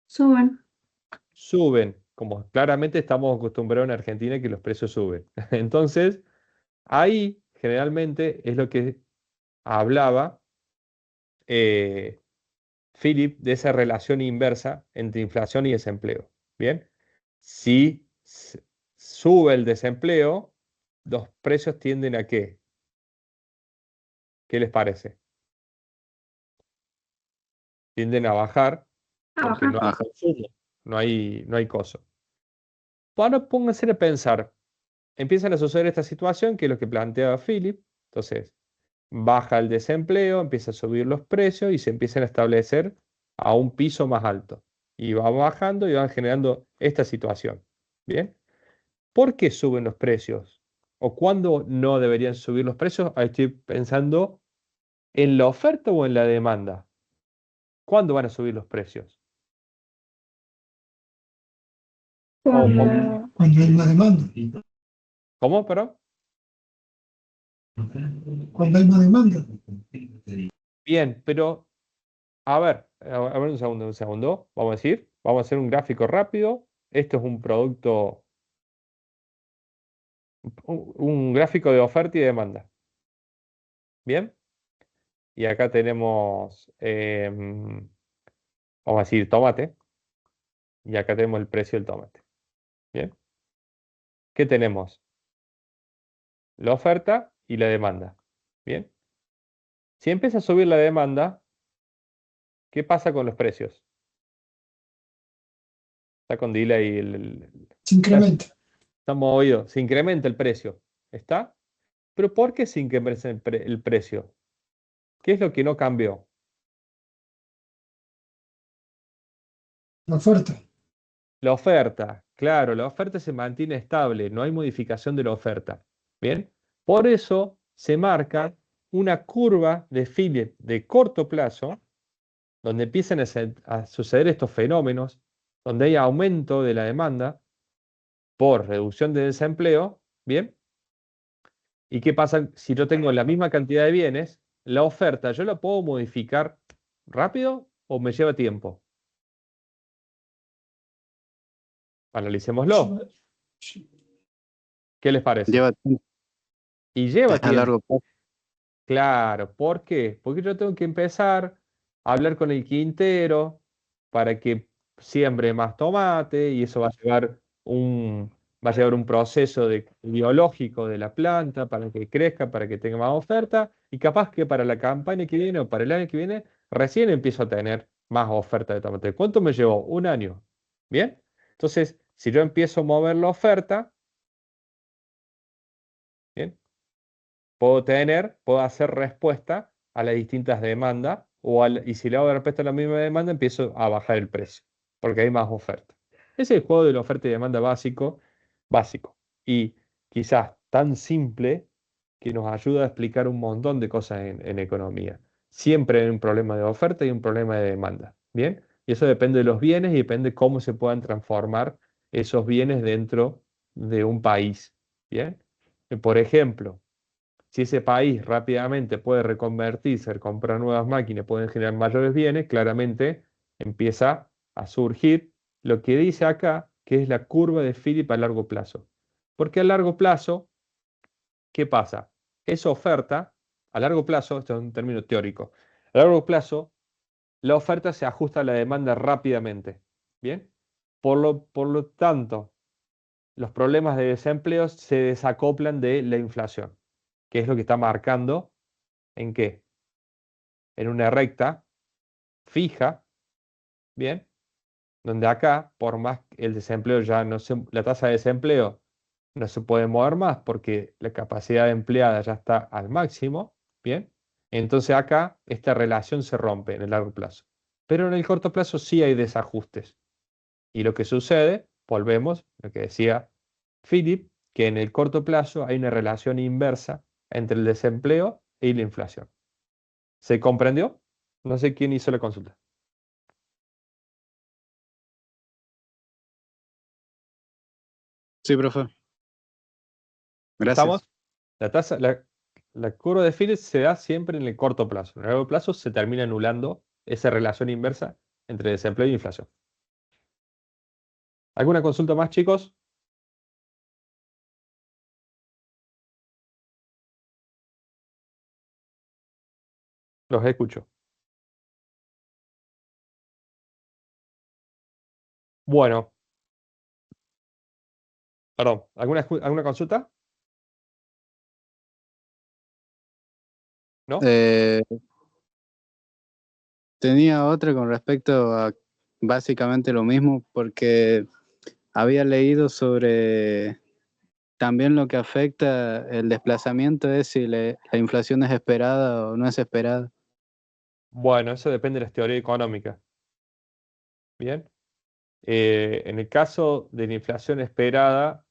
Suben. Suben, como claramente estamos acostumbrados en Argentina que los precios suben. Entonces, ahí generalmente es lo que hablaba eh, Philip de esa relación inversa entre inflación y desempleo. Bien, si sube el desempleo, los precios tienden a ¿qué? ¿Qué les parece? Tienden a bajar A porque no bajar. hay consumo, no hay costo. Ahora pónganse a pensar, empiezan a suceder esta situación que es lo que planteaba Philip. Entonces, baja el desempleo, empieza a subir los precios y se empiezan a establecer a un piso más alto. Y va bajando y van generando esta situación. ¿Bien? ¿Por qué suben los precios? ¿O cuándo no deberían subir los precios? Ahí estoy pensando ¿En la oferta o en la demanda? ¿Cuándo van a subir los precios? Cuando, Cuando hay más demanda. ¿Cómo, perdón? Cuando hay más demanda. Bien, pero a ver, a ver un segundo. Vamos a decir, vamos a hacer un gráfico rápido. Esto es un producto, un gráfico de oferta y demanda. Bien, y acá tenemos, vamos a decir, tomate, y acá tenemos el precio del tomate. Bien, ¿qué tenemos? La oferta y la demanda. Bien, si empieza a subir la demanda, ¿qué pasa con los precios? Está con delay, Se incrementa. está movido, se incrementa el precio. ¿Está? Pero ¿por qué se incrementa el precio? ¿Qué es lo que no cambió? La oferta. La oferta, claro, la oferta se mantiene estable, no hay modificación de la oferta. Bien, por eso se marca una curva de Phillips de corto plazo, donde empiezan a suceder estos fenómenos, donde hay aumento de la demanda por reducción de desempleo. Bien, ¿y qué pasa si yo tengo la misma cantidad de bienes? La oferta, ¿yo la puedo modificar rápido o me lleva tiempo? Analicémoslo. ¿Qué les parece? Lleva tiempo, Y lleva es a tiempo. largo plazo. Claro, ¿por qué? Porque yo tengo que empezar a hablar con el quintero para que siembre más tomate y eso va a llevar un proceso biológico de la planta para que crezca, para que tenga más oferta y capaz que para la campaña que viene o para el año que viene recién empiezo a tener más oferta de tomate. ¿Cuánto me llevó? Un año. ¿Bien? Entonces, si yo empiezo a mover la oferta, ¿bien? Puedo hacer respuesta a las distintas demandas y si le hago respuesta a la misma demanda, empiezo a bajar el precio, porque hay más oferta. Ese es el juego de la oferta y demanda básico. Y quizás tan simple que nos ayuda a explicar un montón de cosas en economía. Siempre hay un problema de oferta y un problema de demanda. ¿Bien? Y eso depende de los bienes y depende de cómo se puedan transformar esos bienes dentro de un país. ¿Bien? Por ejemplo, si ese país rápidamente puede reconvertirse, comprar nuevas máquinas, pueden generar mayores bienes, claramente empieza a surgir lo que dice acá, que es la curva de Phillips a largo plazo. Porque a largo plazo, ¿qué pasa? Esa oferta, a largo plazo, esto es un término teórico, a largo plazo, la oferta se ajusta a la demanda rápidamente. ¿Bien? Por lo tanto, los problemas de desempleo se desacoplan de la inflación, que es lo que está marcando ¿en qué? En una recta fija, ¿bien? Donde acá, por más que el desempleo la tasa de desempleo no se puede mover más porque la capacidad empleada ya está al máximo, ¿bien? Entonces acá esta relación se rompe en el largo plazo. Pero en el corto plazo sí hay desajustes. Y lo que sucede, volvemos a lo que decía Philip, que en el corto plazo hay una relación inversa entre el desempleo y la inflación. ¿Se comprendió? No sé quién hizo la consulta. Sí, profe. ¿Estamos? Gracias. La curva de Phillips se da siempre en el corto plazo. En el largo plazo se termina anulando esa relación inversa entre desempleo y inflación. ¿Alguna consulta más, chicos? Los escucho. Bueno, perdón. ¿Alguna consulta? ¿No? Eh, Tenía otra con respecto a básicamente lo mismo, porque había leído sobre también lo que afecta el desplazamiento es si la inflación es esperada o no es esperada. Bueno, eso depende de las teorías económicas. Bien. En el caso de la inflación esperada,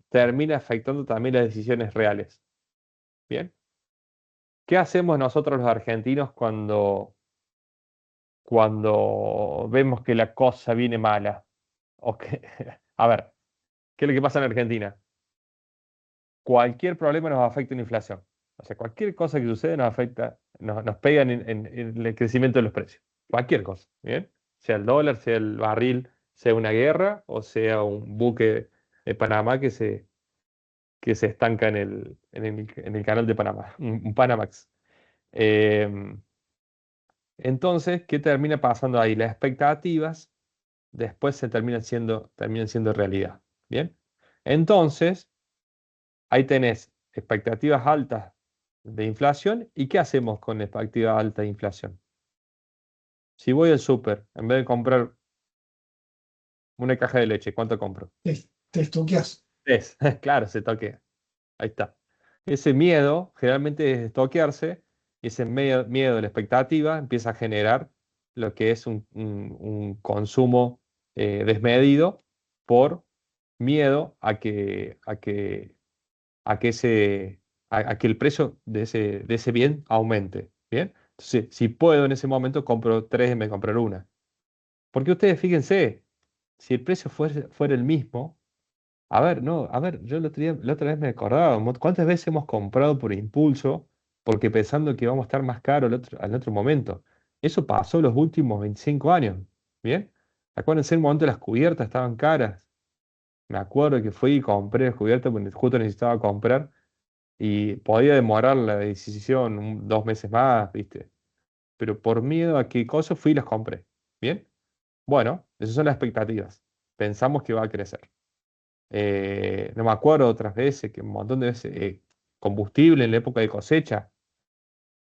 termina afectando también las decisiones reales. Bien. ¿Qué hacemos nosotros los argentinos cuando vemos que la cosa viene mala? A ver, ¿qué es lo que pasa en Argentina? Cualquier problema nos afecta en inflación. O sea, cualquier cosa que sucede nos afecta, nos pega en el crecimiento de los precios. Cualquier cosa, ¿bien? Sea el dólar, sea el barril, sea una guerra o sea un buque de Panamá que se estanca en el canal de Panamá, un Panamax. Em, entonces, ¿qué termina pasando ahí? Las expectativas después terminan siendo realidad. ¿Bien? Entonces, ahí tenés expectativas altas de inflación. ¿Y qué hacemos con expectativas altas de inflación? Si voy al súper, en vez de comprar una caja de leche, ¿cuánto compro? Te estoqueas. Tres. Claro, se toquea. Ahí está. Ese miedo generalmente es estoquearse y ese miedo de la expectativa empieza a generar lo que es un consumo desmedido por miedo a que el precio de ese bien aumente. ¿Bien? Entonces, si puedo en ese momento, compro tres en vez de comprar una. Porque ustedes fíjense, si el precio fuera el mismo, a ver, no, a ver, yo la otra vez me acordaba, ¿cuántas veces hemos comprado por impulso porque pensando que íbamos a estar más caro al otro momento? Eso pasó los últimos 25 años, ¿bien? Acuérdense, en un momento las cubiertas estaban caras. Me acuerdo que fui y compré las cubiertas porque justo necesitaba comprar y podía demorar la decisión 2 meses más, ¿viste? Pero por miedo a qué cosa fui y las compré, ¿bien? Bueno, esas son las expectativas. Pensamos que va a crecer. No me acuerdo otras veces, que un montón de veces, combustible en la época de cosecha,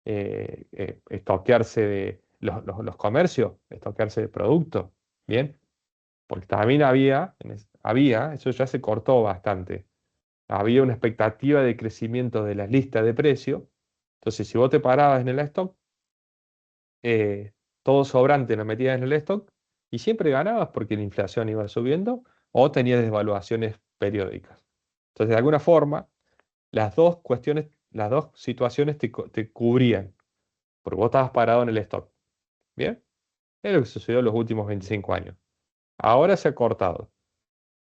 estoquearse de los comercios, estoquearse de productos, ¿bien? Porque también eso ya se cortó bastante. Había una expectativa de crecimiento de las listas de precios. Entonces, si vos te parabas en el stock, eh, todo sobrante lo metías en el stock y siempre ganabas porque la inflación iba subiendo o tenías desvaluaciones periódicas. Entonces, de alguna forma, las dos situaciones te cubrían, porque vos estabas parado en el stock. ¿Bien? Es lo que sucedió en los últimos 25 años. Ahora se ha cortado.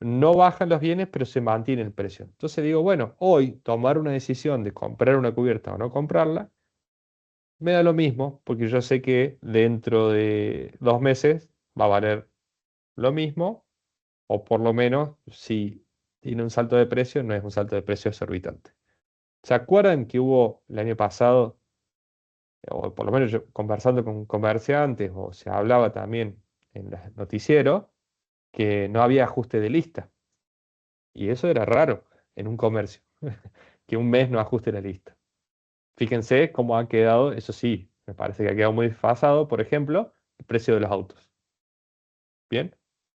No bajan los bienes, pero se mantiene el precio. Entonces digo, bueno, hoy tomar una decisión de comprar una cubierta o no comprarla, me da lo mismo, porque yo sé que dentro de 2 meses va a valer lo mismo, o por lo menos si tiene un salto de precio, no es un salto de precio exorbitante. ¿Se acuerdan que hubo el año pasado, o por lo menos yo conversando con comerciantes, o se hablaba también en los noticieros, que no había ajuste de lista? Y eso era raro en un comercio, que un mes no ajuste la lista. Fíjense cómo ha quedado, eso sí, me parece que ha quedado muy desfasado, por ejemplo, el precio de los autos. ¿Bien?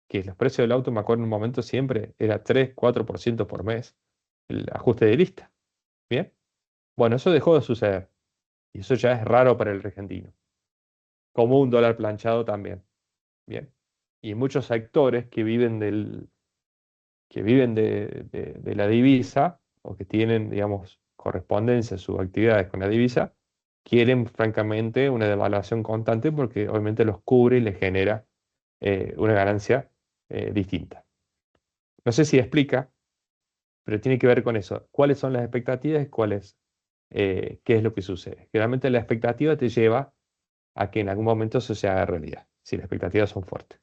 Que los precios del auto, me acuerdo en un momento siempre, era 3-4% por mes el ajuste de lista. ¿Bien? Bueno, eso dejó de suceder. Y eso ya es raro para el argentino. Como un dólar planchado también. Bien. Y muchos sectores que viven de la divisa o que tienen, digamos, correspondencia a sus actividades con la divisa, quieren francamente una devaluación constante porque obviamente los cubre y les genera una ganancia distinta. No sé si explica, pero tiene que ver con eso. ¿Cuáles son las expectativas y qué es lo que sucede? Generalmente la expectativa te lleva a que en algún momento eso se haga realidad, si las expectativas son fuertes.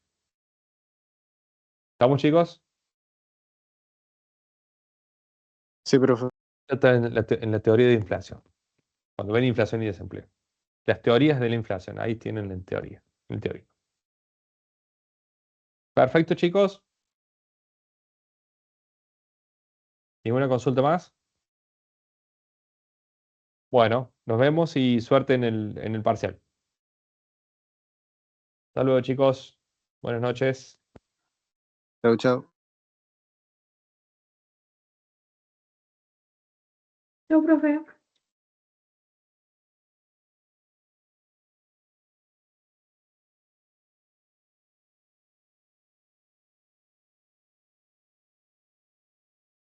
¿Estamos, chicos? Sí, profe. Está en la teoría de inflación, cuando ven inflación y desempleo. Las teorías de la inflación, ahí tienen en teoría, en teórico. Perfecto, chicos. ¿Ninguna consulta más? Bueno, nos vemos y suerte en el parcial. Hasta luego, chicos. Buenas noches. Chau, chau. Yo, profe.